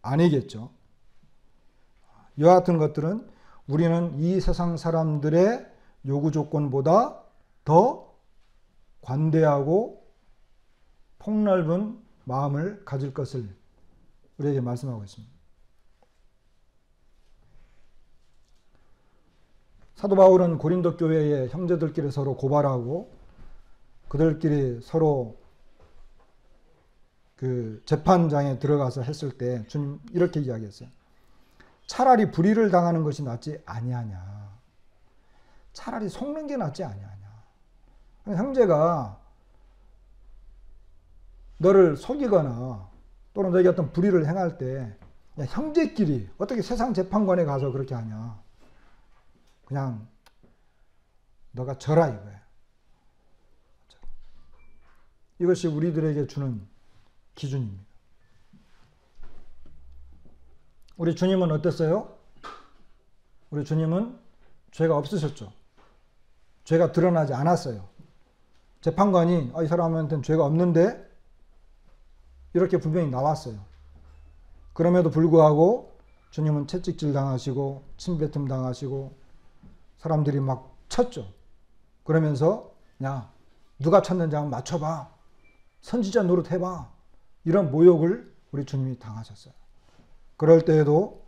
아니겠죠. 이와 같은 것들은 우리는 이 세상 사람들의 요구 조건보다 더 관대하고 폭넓은 마음을 가질 것을 우리에게 말씀하고 있습니다. 사도 바울은 고린도 교회의 형제들끼리 서로 고발하고 그들끼리 서로 그 재판장에 들어가서 했을 때 주님 이렇게 이야기했어요. 차라리 불의를 당하는 것이 낫지 아니하냐. 차라리 속는 게 낫지 아니하냐. 형제가 너를 속이거나 또는 너에게 어떤 불의를 행할 때 형제끼리 어떻게 세상 재판관에 가서 그렇게 하냐. 그냥 너가 져라 이거야. 이것이 우리들에게 주는 기준입니다. 우리 주님은 어땠어요? 우리 주님은 죄가 없으셨죠. 죄가 드러나지 않았어요. 재판관이 이 사람한테는 죄가 없는데 이렇게 분명히 나왔어요. 그럼에도 불구하고 주님은 채찍질 당하시고 침뱉음 당하시고 사람들이 막 쳤죠. 그러면서 야 누가 쳤는지 한번 맞춰봐. 선지자 노릇해봐. 이런 모욕을 우리 주님이 당하셨어요. 그럴 때에도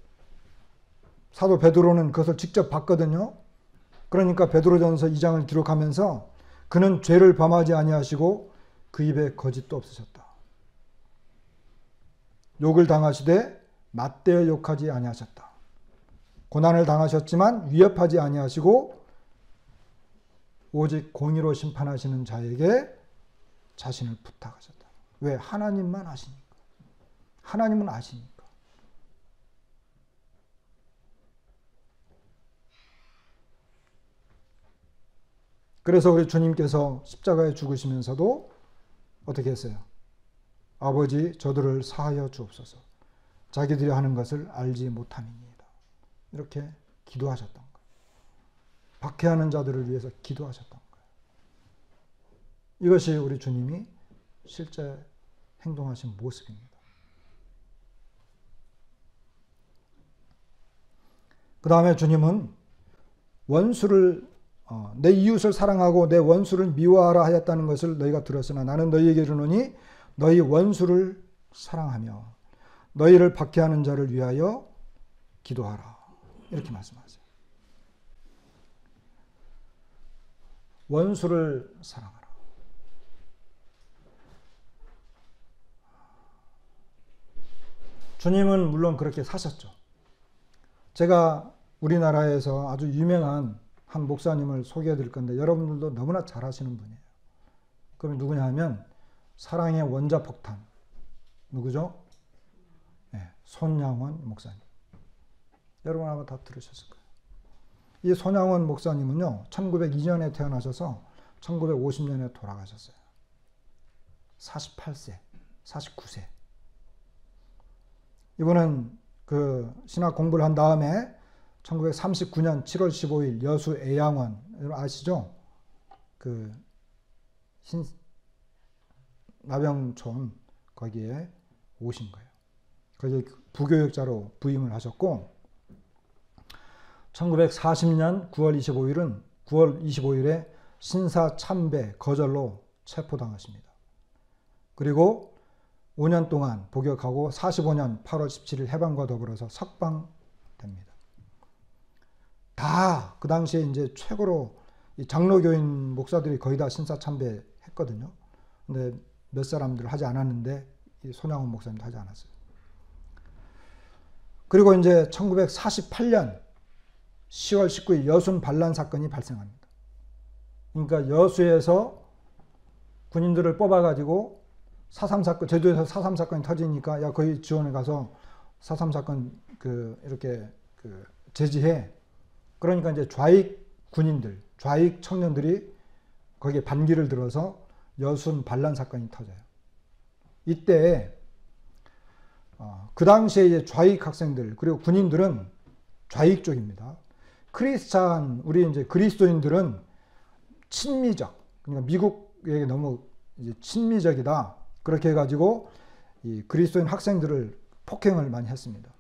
사도 베드로는 그것을 직접 봤거든요. 그러니까 베드로전서 2장을 기록하면서 그는 죄를 범하지 아니하시고 그 입에 거짓도 없으셨다. 욕을 당하시되 맞대어 욕하지 아니하셨다. 고난을 당하셨지만 위협하지 아니하시고 오직 공의로 심판하시는 자에게 자신을 부탁하셨다. 왜? 하나님만 아시니까. 하나님은 아시니까. 그래서 우리 주님께서 십자가에 죽으시면서도 어떻게 했어요? 아버지 저들을 사하여 주옵소서. 자기들이 하는 것을 알지 못함이니이다. 이렇게 기도하셨던 거예요. 박해하는 자들을 위해서 기도하셨던 거예요. 이것이 우리 주님이 실제 행동하신 모습입니다. 그 다음에 주님은 원수를 내 이웃을 사랑하고 내 원수를 미워하라 하였다는 것을 너희가 들었으나 나는 너희에게 이르노니 너희 원수를 사랑하며 너희를 박해하는 자를 위하여 기도하라. 이렇게 말씀하세요. 원수를 사랑하라. 주님은 물론 그렇게 사셨죠. 제가 우리나라에서 아주 유명한 한 목사님을 소개해 드릴 건데 여러분들도 너무나 잘 아시는 분이에요. 그럼 누구냐 하면 사랑의 원자폭탄. 누구죠? 네, 손양원 목사님. 여러분 아마 다 들으셨을 거예요. 이 손양원 목사님은요. 1902년에 태어나셔서 1950년에 돌아가셨어요. 48세, 49세. 이분은 그 신학 공부를 한 다음에 1939년 7월 15일 여수 애양원 아시죠? 그 나병촌 거기에 오신 거예요. 거기에 부교육자로 부임을 하셨고 1940년 9월 25일에 신사 참배 거절로 체포당하십니다. 그리고 5년 동안 복역하고 45년 8월 17일 해방과 더불어서 석방됩니다. 다 그 당시에 이제 최고로 장로교인 목사들이 거의 다 신사 참배했거든요. 근데 몇 사람들 하지 않았는데 이 손양원 목사님도 하지 않았어요. 그리고 이제 1948년 10월 19일 여순 반란 사건이 발생합니다. 그러니까 여수에서 군인들을 뽑아가지고 4.3 사건, 제주에서 4.3 사건이 터지니까 야 거기 지원에 가서 4.3 사건 이렇게 제지해. 그러니까 이제 좌익 군인들, 좌익 청년들이 거기에 반기를 들어서 여순 반란 사건이 터져요. 이때 그 당시에 이제 좌익 학생들 그리고 군인들은 좌익 쪽입니다. 크리스찬 우리 이제 그리스도인들은 친미적, 그러니까 미국에게 너무 이제 친미적이다. 그렇게 해가지고 이 그리스도인 학생들을 폭행을 많이 했습니다.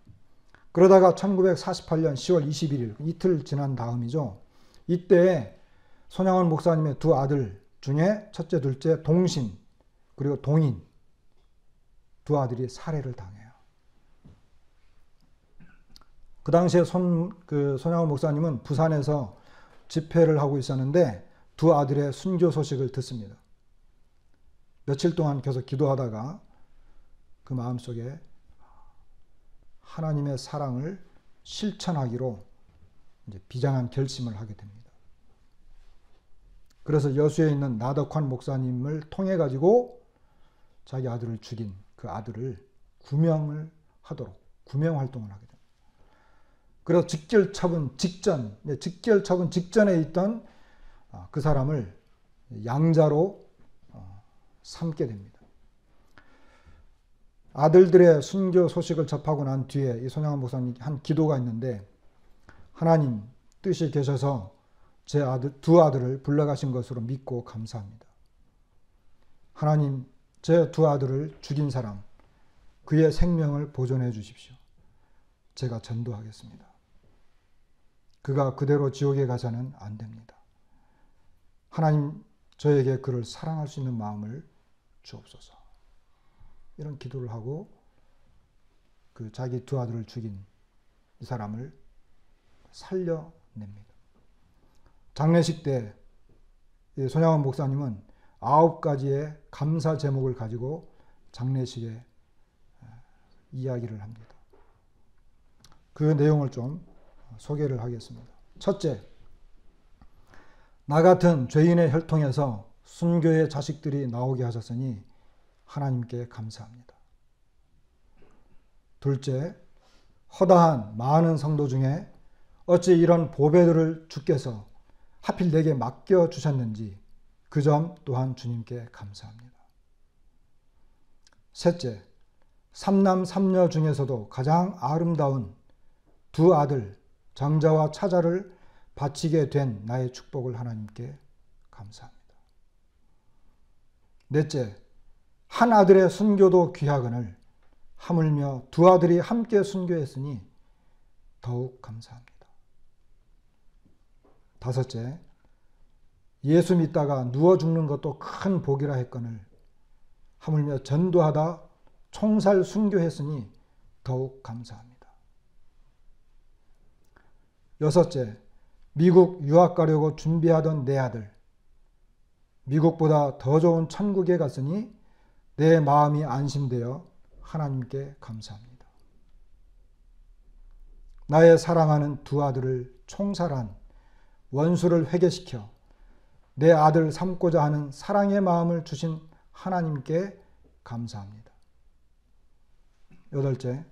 그러다가 1948년 10월 21일 이틀 지난 다음이죠. 이때 손양원 목사님의 두 아들 중에 첫째, 둘째 동신 그리고 동인 두 아들이 살해를 당해요. 그 당시에 손양원 목사님은 부산에서 집회를 하고 있었는데 두 아들의 순교 소식을 듣습니다. 며칠 동안 계속 기도하다가 그 마음속에 하나님의 사랑을 실천하기로 이제 비장한 결심을 하게 됩니다. 그래서 여수에 있는 나덕환 목사님을 통해 가지고 자기 아들을 죽인 그 아들을 구명 활동을 하게 됩니다. 그래서 직결 처분 직전에 있던 그 사람을 양자로 삼게 됩니다. 아들들의 순교 소식을 접하고 난 뒤에 이 손양원 목사님 한 기도가 있는데, 하나님 뜻이 계셔서 제 두 아들을 불러가신 것으로 믿고 감사합니다. 하나님, 제 두 아들을 죽인 사람, 그의 생명을 보존해 주십시오. 제가 전도하겠습니다. 그가 그대로 지옥에 가서는 안 됩니다. 하나님, 저에게 그를 사랑할 수 있는 마음을 주옵소서. 이런 기도를 하고 그 자기 두 아들을 죽인 이 사람을 살려냅니다. 장례식 때 손양원 목사님은 9가지의 감사 제목을 가지고 장례식에 이야기를 합니다. 그 내용을 좀 소개를 하겠습니다. 첫째, 나 같은 죄인의 혈통에서 순교의 자식들이 나오게 하셨으니 하나님께 감사합니다. 둘째, 허다한 많은 성도 중에 어찌 이런 보배들을 주께서 하필 내게 맡겨주셨는지 그 점 또한 주님께 감사합니다. 셋째, 삼남 삼녀 중에서도 가장 아름다운 두 아들 장자와 차자를 바치게 된 나의 축복을 하나님께 감사합니다. 넷째, 한 아들의 순교도 귀하거늘 하물며 두 아들이 함께 순교했으니 더욱 감사합니다. 다섯째, 예수 믿다가 누워 죽는 것도 큰 복이라 했거늘 하물며 전도하다 총살 순교했으니 더욱 감사합니다. 여섯째, 미국 유학 가려고 준비하던 내 아들, 미국보다 더 좋은 천국에 갔으니 내 마음이 안심되어 하나님께 감사합니다. 나의 사랑하는 두 아들을 총살한 원수를 회개시켜 내 아들 삼고자 하는 사랑의 마음을 주신 하나님께 감사합니다. 여덟째,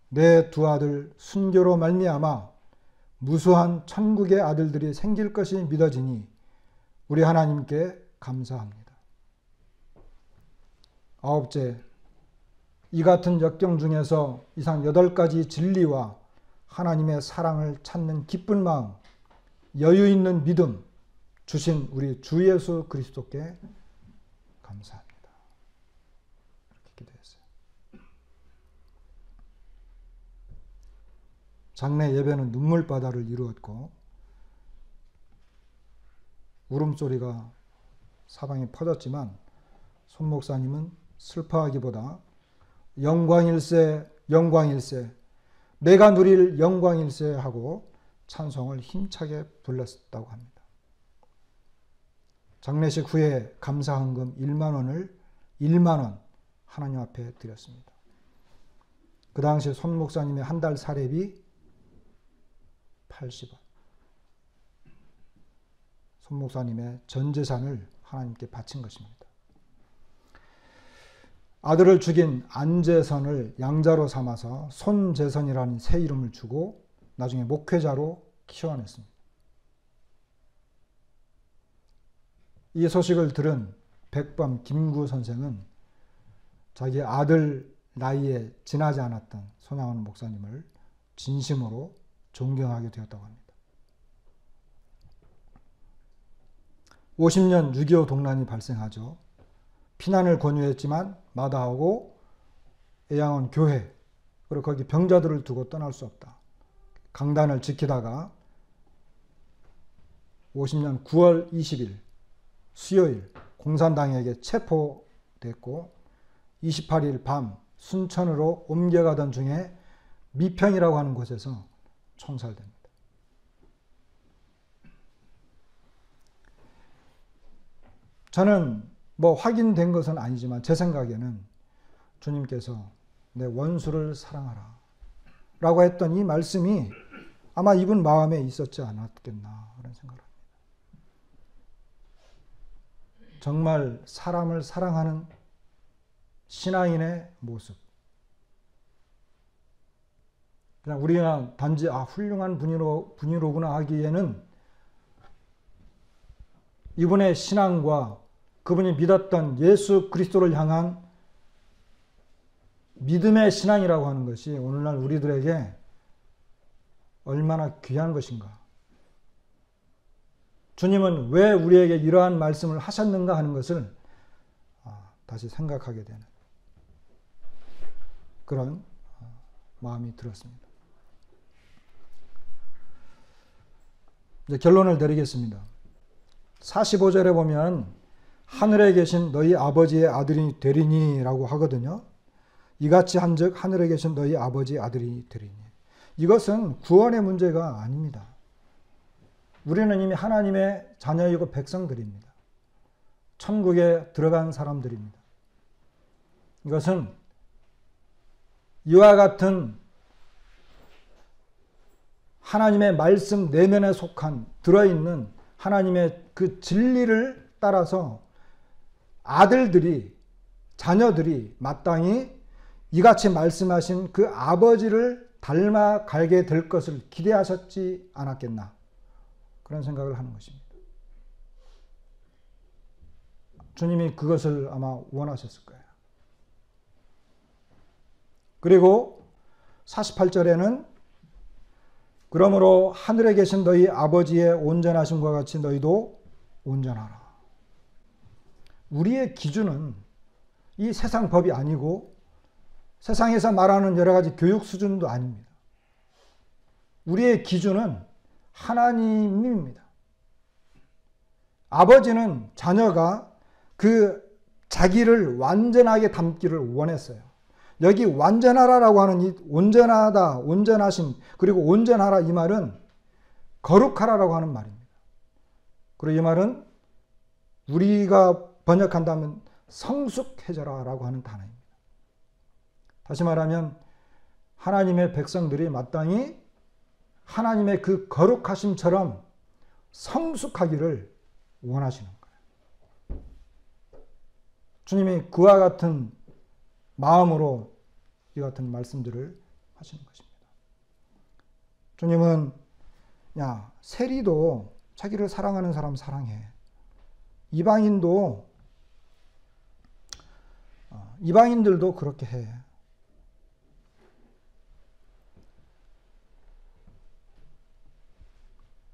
내 두 아들 순교로 말미암아 무수한 천국의 아들들이 생길 것이 믿어지니 우리 하나님께 감사합니다. 아홉째, 이 같은 역경 중에서 이상 8가지 진리와 하나님의 사랑을 찾는 기쁜 마음, 여유 있는 믿음 주신 우리 주 예수 그리스도께 감사합니다. 이렇게 기도했어요. 장례 예배는 눈물바다를 이루었고 울음소리가 사방에 퍼졌지만 손 목사님은 슬퍼하기보다 영광일세 영광일세 내가 누릴 영광일세 하고 찬송을 힘차게 불렀다고 합니다. 장례식 후에 감사헌금 1만 원 하나님 앞에 드렸습니다. 그 당시 손 목사님의 한 달 사례비 80원. 손 목사님의 전 재산을 하나님께 바친 것입니다. 아들을 죽인 안재선을 양자로 삼아서 손재선이라는 새 이름을 주고 나중에 목회자로 키워냈습니다. 이 소식을 들은 백범 김구 선생은 자기 아들 나이에 지나지 않았던 손양원 목사님을 진심으로 존경하게 되었다고 합니다. 50년 6.25 동란이 발생하죠. 피난을 권유했지만 마다하고 애양원 교회 그리고 거기 병자들을 두고 떠날 수 없다. 강단을 지키다가 50년 9월 20일 수요일 공산당에게 체포됐고 28일 밤 순천으로 옮겨가던 중에 미평이라고 하는 곳에서 총살됩니다. 저는 뭐 확인된 것은 아니지만 제 생각에는 주님께서 내 원수를 사랑하라 라고 했던 이 말씀이 아마 이분 마음에 있었지 않았겠나 그런 생각을 합니다. 정말 사람을 사랑하는 신앙인의 모습. 그냥 우리가 단지 훌륭한 분이로구나 하기에는 이분의 신앙과 그분이 믿었던 예수 그리스도를 향한 믿음의 신앙이라고 하는 것이 오늘날 우리들에게 얼마나 귀한 것인가. 주님은 왜 우리에게 이러한 말씀을 하셨는가 하는 것을 다시 생각하게 되는 그런 마음이 들었습니다. 이제 결론을 내리겠습니다. 45절에 보면 하늘에 계신 너희 아버지의 아들이 되리니 라고 하거든요. 이같이 한즉 하늘에 계신 너희 아버지의 아들이 되리니. 이것은 구원의 문제가 아닙니다. 우리는 이미 하나님의 자녀이고 백성들입니다. 천국에 들어간 사람들입니다. 이것은 이와 같은 하나님의 말씀 내면에 속한 들어있는 하나님의 그 진리를 따라서 아들들이 자녀들이 마땅히 이같이 말씀하신 그 아버지를 닮아가게 될 것을 기대하셨지 않았겠나 그런 생각을 하는 것입니다. 주님이 그것을 아마 원하셨을 거예요. 그리고 48절에는 그러므로 하늘에 계신 너희 아버지의 온전하심과 같이 너희도 온전하라. 우리의 기준은 이 세상 법이 아니고 세상에서 말하는 여러 가지 교육 수준도 아닙니다. 우리의 기준은 하나님입니다. 아버지는 자녀가 그 자기를 완전하게 담기를 원했어요. 여기 완전하라라고 하는 이 온전하다, 온전하심, 그리고 온전하라 이 말은 거룩하라라고 하는 말입니다. 그리고 이 말은 우리가 번역한다면 성숙해져라라고 하는 단어입니다. 다시 말하면 하나님의 백성들이 마땅히 하나님의 그 거룩하심처럼 성숙하기를 원하시는 거예요. 주님이 그와 같은 마음으로 이 같은 말씀들을 하시는 것입니다. 주님은 야, 세리도 자기를 사랑하는 사람 사랑해. 이방인들도 그렇게 해.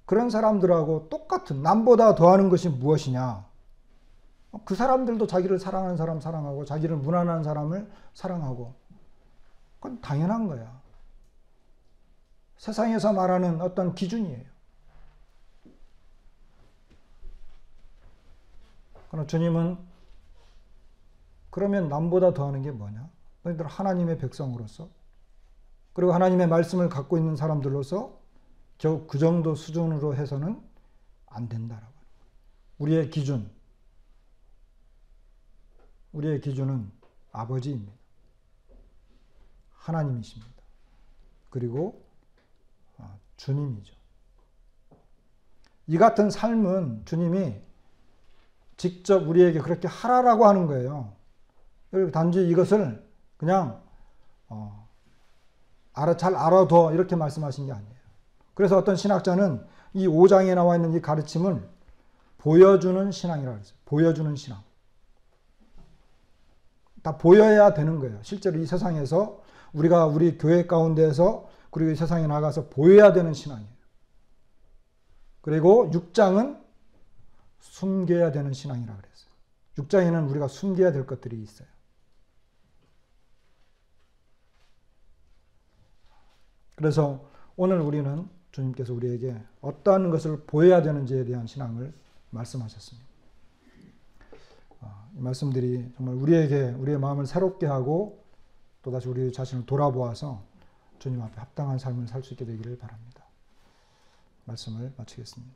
그런 사람들하고 똑같은 남보다 더하는 것이 무엇이냐? 그 사람들도 자기를 사랑하는 사람 사랑하고 자기를 무난한 사람을 사랑하고 그건 당연한 거야. 세상에서 말하는 어떤 기준이에요. 그러나 주님은 그러면 남보다 더하는 게 뭐냐? 너희들 하나님의 백성으로서 그리고 하나님의 말씀을 갖고 있는 사람들로서 겨우 그 정도 수준으로 해서는 안 된다라고. 우리의 기준은 아버지입니다. 하나님이십니다. 그리고 주님이죠. 이 같은 삶은 주님이 직접 우리에게 그렇게 하라라고 하는 거예요. 단지 이것을 그냥 잘 알아둬 이렇게 말씀하신 게 아니에요. 그래서 어떤 신학자는 이 5장에 나와 있는 이 가르침을 보여주는 신앙이라고 했어요. 보여주는 신앙. 다 보여야 되는 거예요. 실제로 이 세상에서 우리가 우리 교회 가운데에서 그리고 이 세상에 나가서 보여야 되는 신앙이에요. 그리고 6장은 숨겨야 되는 신앙이라고 그랬어요. 6장에는 우리가 숨겨야 될 것들이 있어요. 그래서 오늘 우리는 주님께서 우리에게 어떠한 것을 보여야 되는지에 대한 신앙을 말씀하셨습니다. 이 말씀들이 정말 우리에게 우리의 마음을 새롭게 하고 또다시 우리 자신을 돌아보아서 주님 앞에 합당한 삶을 살 수 있게 되기를 바랍니다. 말씀을 마치겠습니다.